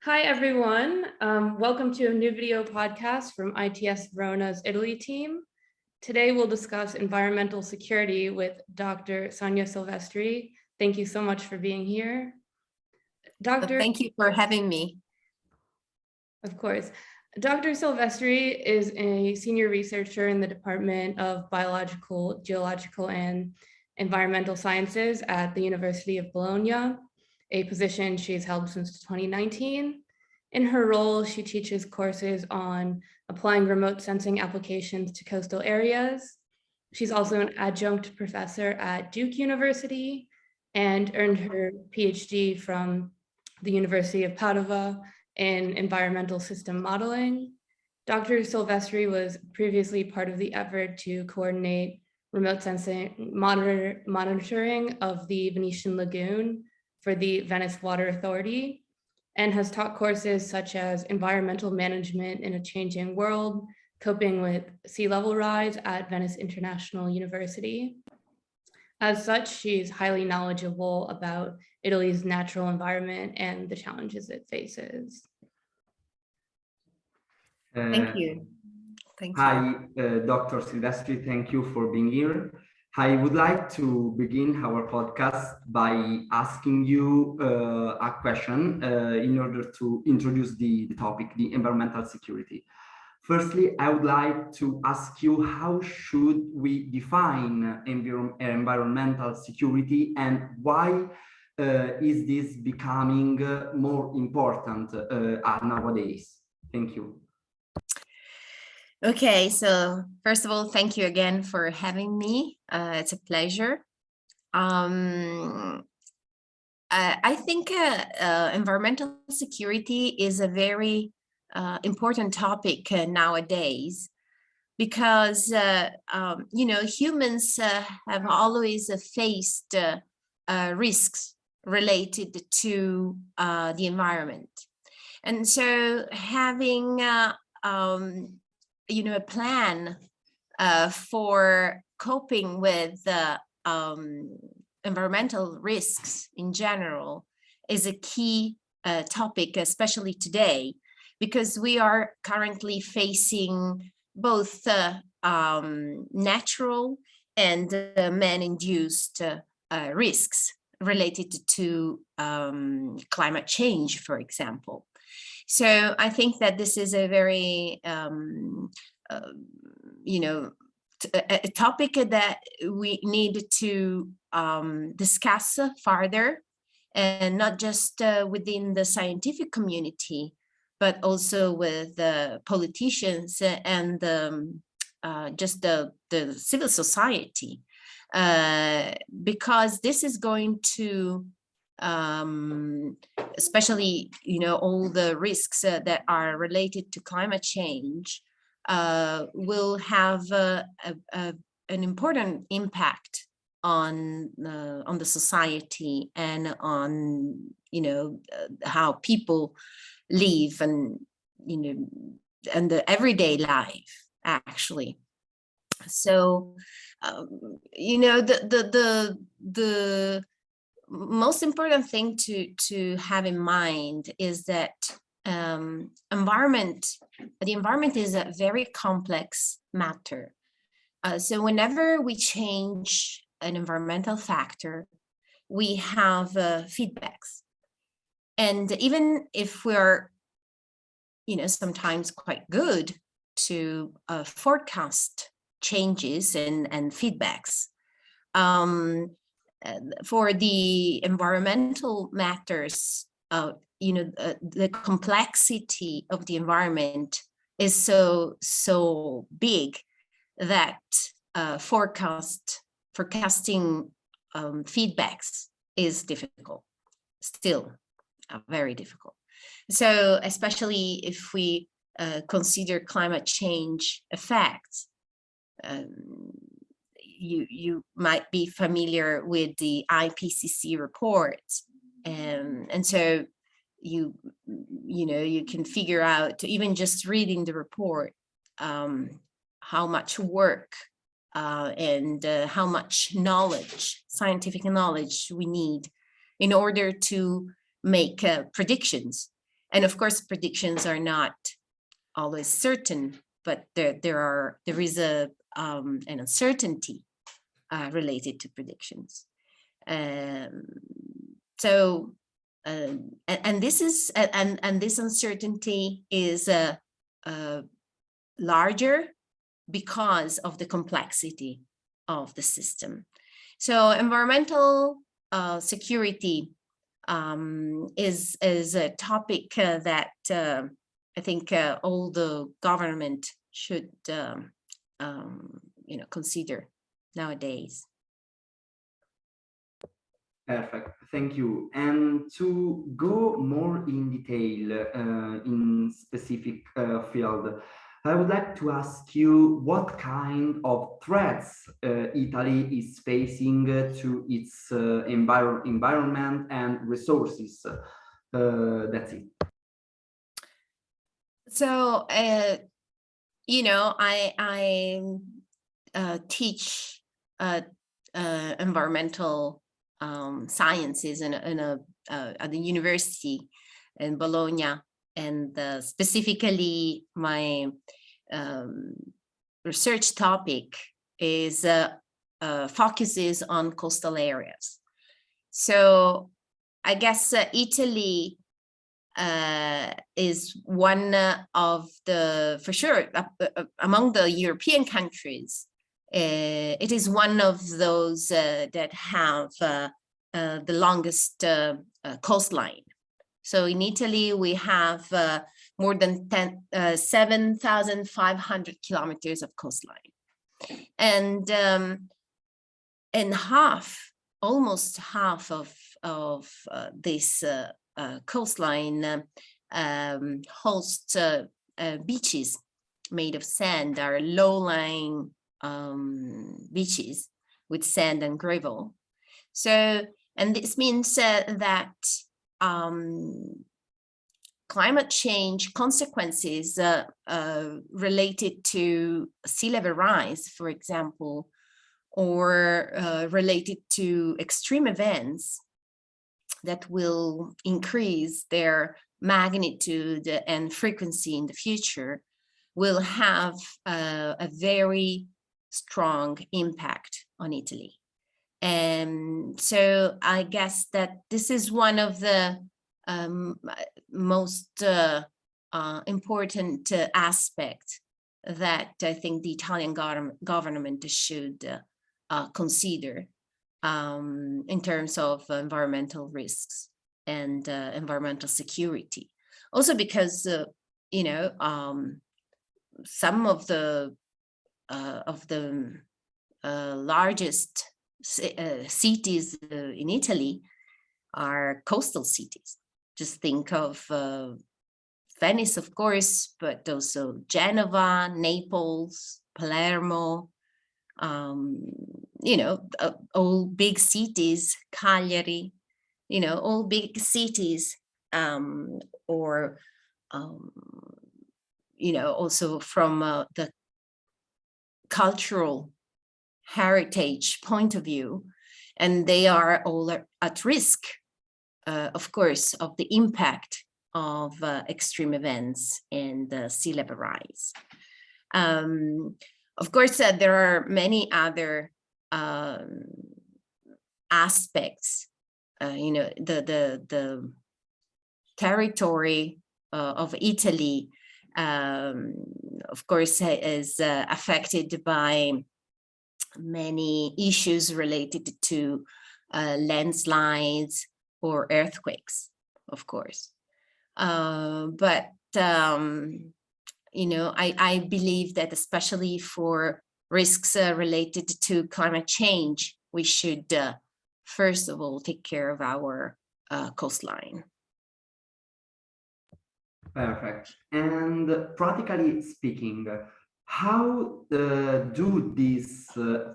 Hi, everyone. Welcome to a new video podcast from ITS Verona's Italy team. Today, we'll discuss environmental security with Dr. Sonia Silvestri. Thank you so much for being here. Thank you for having me. Of course. Dr. Silvestri is a senior researcher in the Department of Biological, Geological, and Environmental Sciences at the University of Bologna, a position she's held since 2019. In her role, she teaches courses on applying remote sensing applications to coastal areas. She's also an adjunct professor at Duke University and earned her PhD from the University of Padova in environmental system modeling. Dr. Silvestri was previously part of the effort to coordinate remote sensing monitoring of the Venetian lagoon for the Venice Water Authority, and has taught courses such as environmental management in a changing world, coping with sea level rise at Venice International University. As such, she's highly knowledgeable about Italy's natural environment and the challenges it faces. Thank you. Hi, Dr. Silvestri, thank you for being here. I would like to begin our podcast by asking you a question in order to introduce the topic, the environmental security. Firstly, I would like to ask you, how should we define environmental security, and why is this becoming more important nowadays? Thank you. Okay, so first of all, thank you again for having me. It's a pleasure. I think environmental security is a very important topic nowadays, because humans have always faced risks related to the environment, and so having a plan for coping with environmental risks in general is a key topic, especially today, because we are currently facing both natural and man-induced risks related to climate change, for example. So I think that this is a very, a topic that we need to discuss further, and not just within the scientific community, but also with the politicians and just the civil society, because this is going to especially, all the risks that are related to climate change will have an important impact on the society and on, how people live and, and the everyday life, actually. So, the most important thing to have in mind is that the environment is a very complex matter. So whenever we change an environmental factor, we have feedbacks. And even if we're, sometimes quite good to forecast changes and feedbacks, for the environmental matters, the complexity of the environment is so big that forecasting feedbacks is difficult, still very difficult. So especially if we consider climate change effects, you might be familiar with the IPCC reports, and so you can figure out, even just reading the report, how much work and how much knowledge, scientific knowledge, we need in order to make predictions And of course, predictions are not always certain, but there is an uncertainty related to predictions. So this uncertainty is larger because of the complexity of the system. So environmental security is a topic that I think all the government should consider nowadays. Perfect, thank you. And to go more in detail in specific field, I would like to ask you what kind of threats Italy is facing to its environment and resources. That's it. So, I teach environmental sciences at the University in Bologna, and specifically my research topic is focuses on coastal areas. So I guess Italy is one of the, for sure, among the European countries, it is one of those that have the longest coastline. So in Italy, we have more than 7,500 kilometers of coastline. And almost half of this coastline hosts beaches made of sand, are low-lying beaches with sand and gravel. So, and this means that climate change consequences related to sea level rise, for example, or related to extreme events that will increase their magnitude and frequency in the future, will have a very strong impact on Italy. And so I guess that this is one of the most important aspects that I think the Italian government should consider in terms of environmental risks and environmental security. Also because, some of the largest cities in Italy are coastal cities. Just think of Venice, of course, but also Genova, Naples, Palermo, all big cities, Cagliari, all big cities, or also from the cultural heritage point of view, and they are all at risk, of course, of the impact of extreme events and sea level rise. Of course, there are many other aspects. The territory of Italy, of course, is affected by many issues related to landslides or earthquakes, of course. But I believe that especially for risks related to climate change, we should first of all take care of our coastline. Perfect. And practically speaking, how do these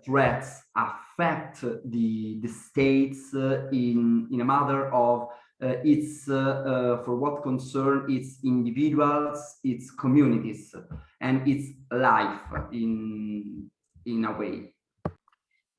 threats affect the states in a matter of its for what concern its individuals, its communities, and its life in a way?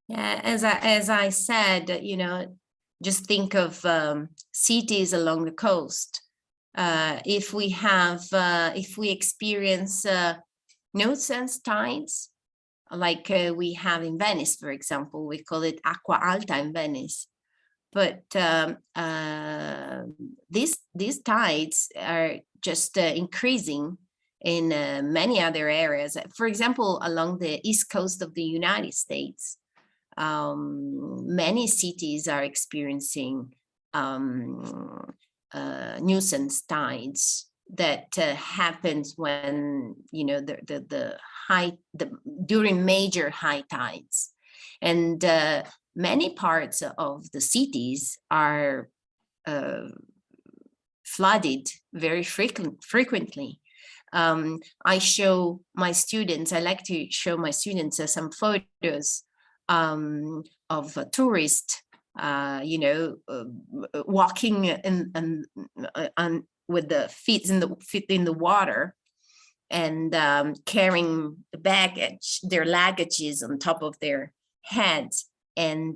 Yeah, as I said, just think of cities along the coast. if we experience no-sense tides, like we have in Venice, for example, we call it acqua alta in Venice. But these tides are just increasing in many other areas. For example, along the east coast of the United States, many cities are experiencing nuisance tides that happens when, you know, during major high tides, and many parts of the cities are flooded very frequently. I show my students, I like to show my students some photos of tourists, you know, walking with the feet in the water, and carrying the baggage, their luggages on top of their heads, and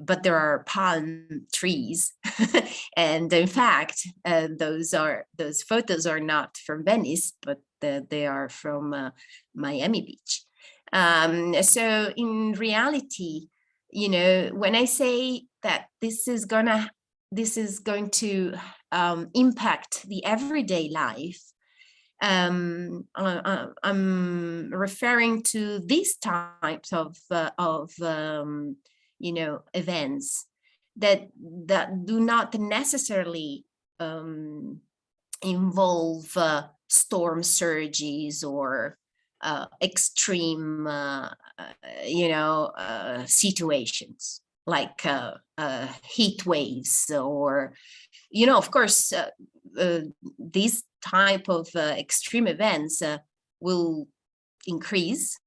but there are palm trees. And in fact, those photos are not from Venice, but they are from Miami Beach. So in reality, you know, when I say that this is going to impact the everyday life, I'm referring to these types of you know, events that do not necessarily involve storm surges or extreme you know, situations like heat waves, or, you know, of course, these type of extreme events will increase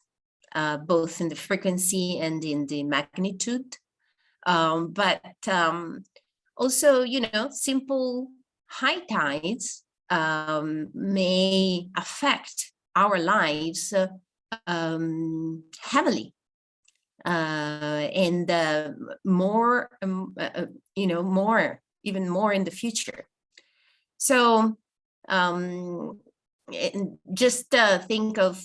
both in the frequency and in the magnitude, but also, you know, simple high tides may affect our lives heavily, and more, you know, even more in the future. So just think of,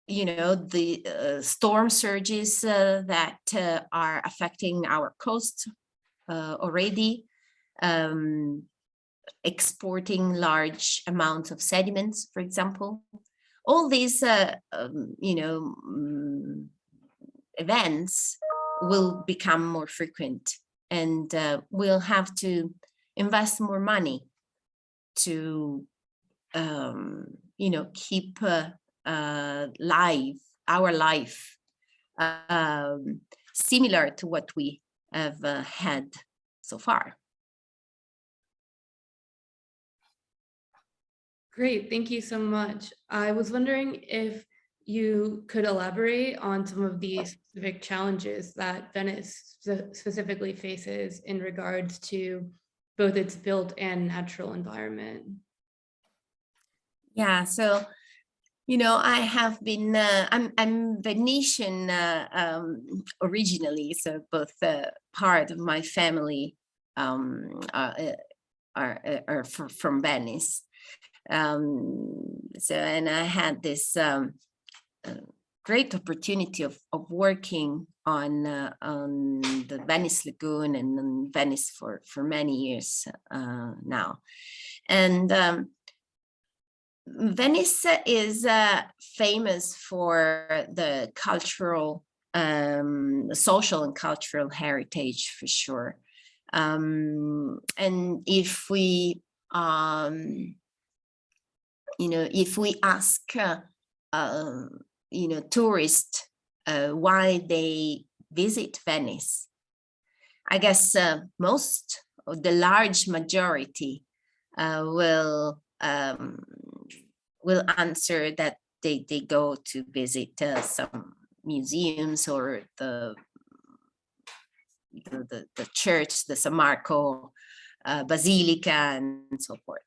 you know, the storm surges that are affecting our coast already, exporting large amounts of sediments, for example. All these, you know, events will become more frequent, and we'll have to invest more money to, you know, keep our life similar to what we have had so far. Great, thank you so much. I was wondering if you could elaborate on some of the specific challenges that Venice specifically faces in regards to both its built and natural environment. Yeah, so, you know, I have been, I'm Venetian originally, so both part of my family are from Venice. So, and I had this great opportunity of working on the Venice Lagoon and in Venice for many years now. And Venice is famous for the cultural, social and cultural heritage, for sure. And if we, you know, if we ask, you know, tourists why they visit Venice, I guess most, or the large majority, will answer that they go to visit some museums or the church, the San Marco Basilica, and so forth.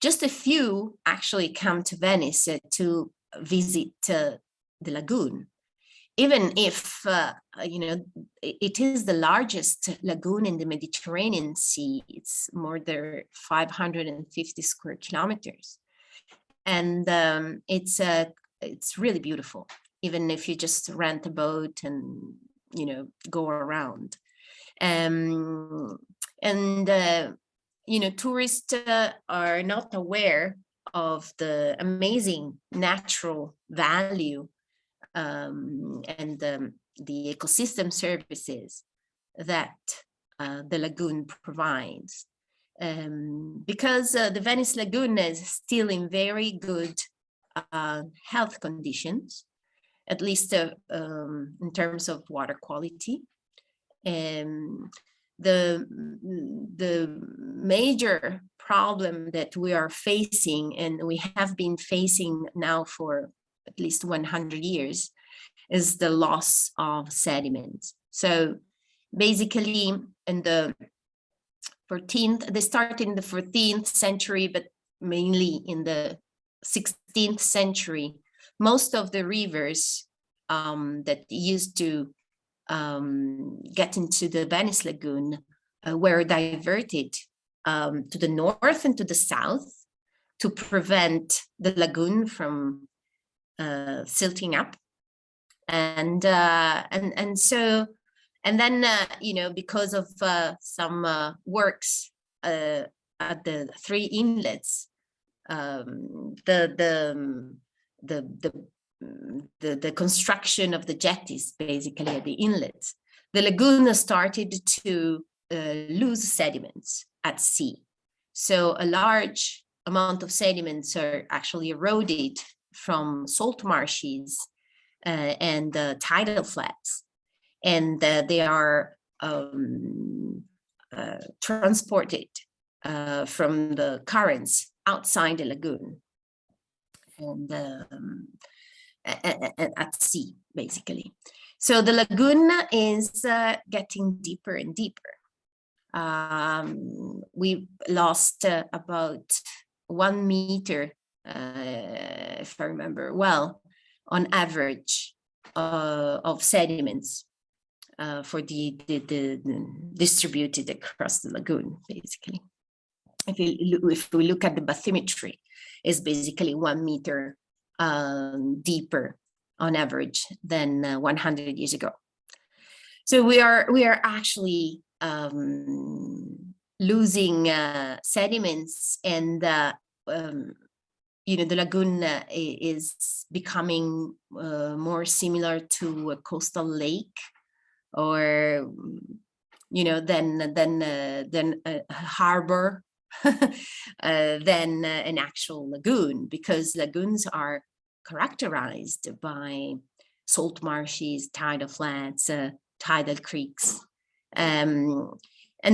Just a few actually come to Venice to visit the lagoon. even if, it is the largest lagoon in the Mediterranean Sea. It's more than 550 square kilometers. And it's really beautiful, even if you just rent a boat and, go around. Tourists are not aware of the amazing natural value and the ecosystem services that the lagoon provides. Because the Venice Lagoon is still in very good health conditions, at least in terms of water quality. The major problem that we are facing, and we have been facing now for at least 100 years, is the loss of sediments. So basically, they started in the 14th century, but mainly in the 16th century, most of the rivers that used to get into the Venice Lagoon were diverted to the north and to the south to prevent the lagoon from silting up. And then because of some works at the three inlets, the construction of the jetties, basically at the inlets, the lagoon started to lose sediments at sea. So a large amount of sediments are actually eroded from salt marshes and tidal flats, and they are transported from the currents outside the lagoon and at sea, basically. So the lagoon is getting deeper and deeper. We lost about 1 meter, if I remember well, on average of sediments for the distributed across the lagoon, basically. If we look at the bathymetry, it's basically 1 meter deeper on average than 100 years ago. So we are actually losing sediments, and the lagoon is becoming more similar to a coastal lake, or than a harbor than an actual lagoon, because lagoons are characterized by salt marshes, tidal flats, tidal creeks. And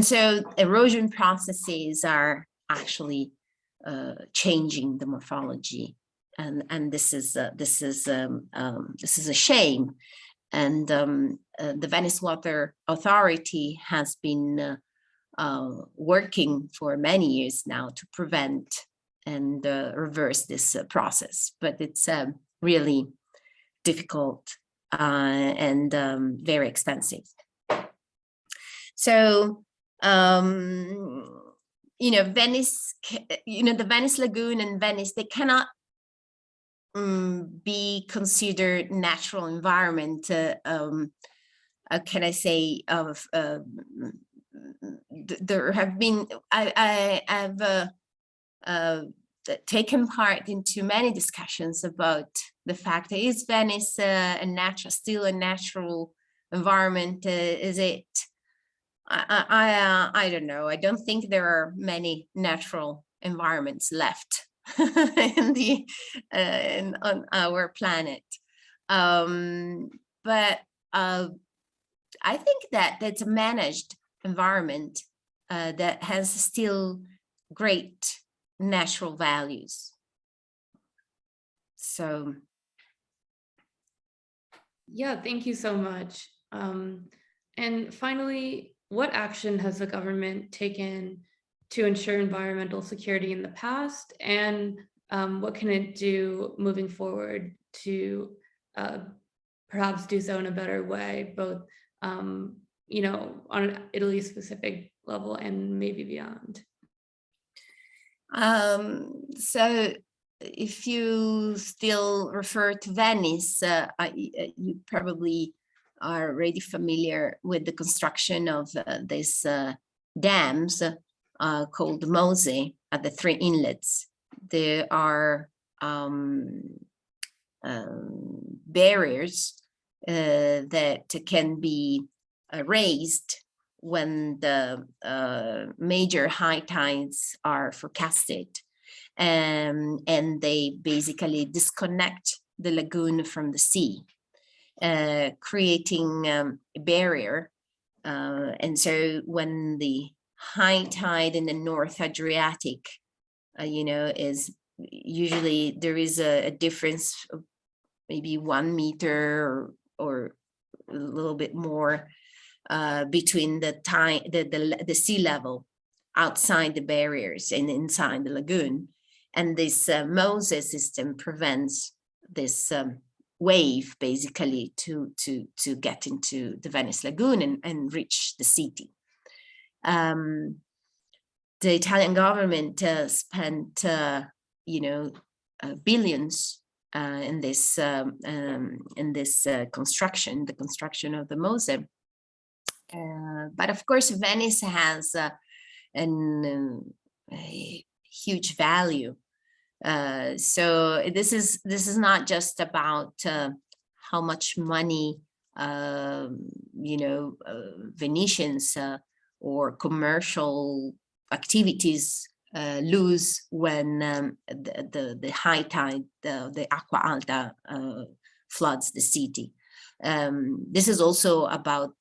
so erosion processes are actually changing the morphology, and this is a shame. And the Venice Water Authority has been working for many years now to prevent and reverse this process, but it's really difficult and very expensive. So Venice, the Venice Lagoon and Venice, they cannot be considered natural environment. Can I say of there have been, I have taken part into many discussions about the fact that is Venice still a natural environment? Is it? I don't know. I don't think there are many natural environments left on our planet. But I think that it's a managed environment that has still great natural values. So. Yeah, thank you so much. And finally, what action has the government taken to ensure environmental security in the past, and what can it do moving forward to perhaps do so in a better way, both, you know, on an Italy specific level and maybe beyond? So if you still refer to Venice, you probably are already familiar with the construction of these dams called Mose at the 3 inlets. There are barriers that can be raised when the major high tides are forecasted, and they basically disconnect the lagoon from the sea, creating a barrier. And so when the high tide in the North Adriatic, you know, is usually there is a difference of maybe 1 meter or a little bit more between the sea level outside the barriers and inside the lagoon. And this Moses system prevents this wave basically to get into the Venice lagoon and reach the city. The Italian government spent, you know, billions in this construction, the construction of the Mose. But of course, Venice has a huge value. So this is not just about how much money you know, Venetians or commercial activities lose when the high tide, the acqua alta floods the city. This is also about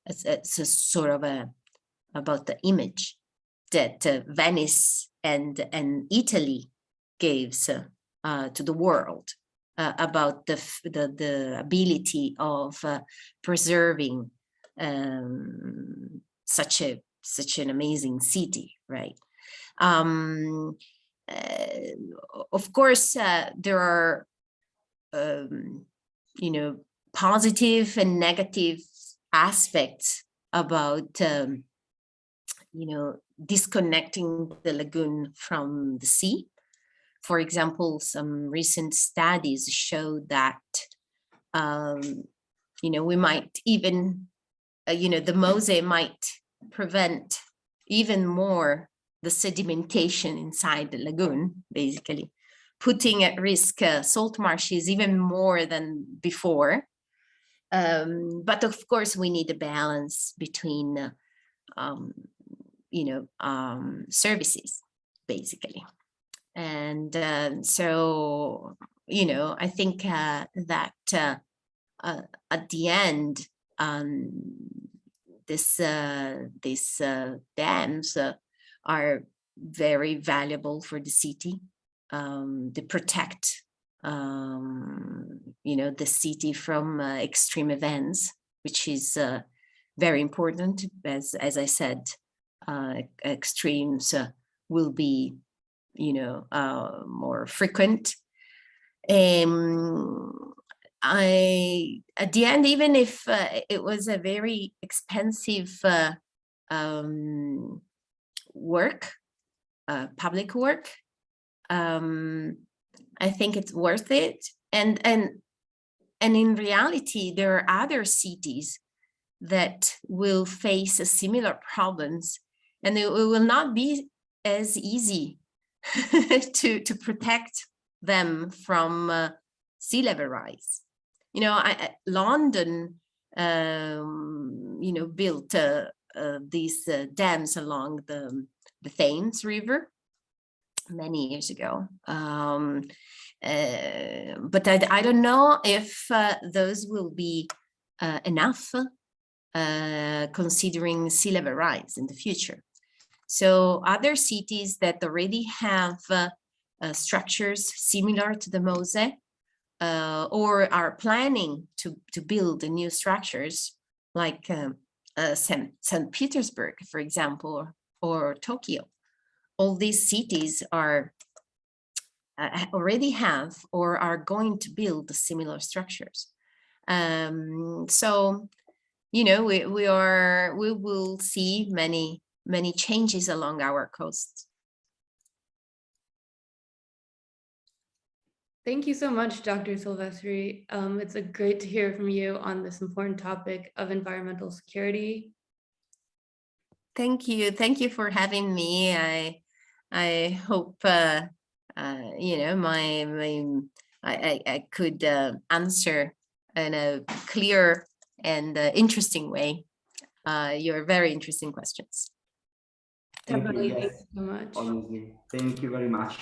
it's a sort of about the image that Venice and Italy gives to the world about the ability of preserving such an amazing city, right? Of course, there are you know, positive and negative aspects about you know, disconnecting the lagoon from the sea. For example, some recent studies show that you know, we might even you know, the Mose might prevent even more the sedimentation inside the lagoon, basically putting at risk salt marshes even more than before. But of course, we need a balance between you know, services, basically. And so, you know, I think that at the end, these dams are very valuable for the city. They protect, you know, the city from extreme events, which is very important. As I said, extremes will be, you know, more frequent. At the end, even if it was a very expensive work, public work, I think it's worth it. And in reality, there are other cities that will face similar problems, and it will not be as easy to protect them from sea level rise. You know, London, you know, built these dams along the Thames River many years ago. But I don't know if those will be enough considering sea level rise in the future. So other cities that already have structures similar to the Mose or are planning to build new structures like St. Petersburg, for example, or Tokyo. All these cities are already have or are going to build similar structures. So, you know, we will see many changes along our coast. Thank you so much, Dr. Silvestri. It's great to hear from you on this important topic of environmental security. Thank you for having me. I hope you know, I could answer in a clear and interesting way your very interesting questions. Thank you. Definitely, thank Yes, you so much. obviously. Thank you very much.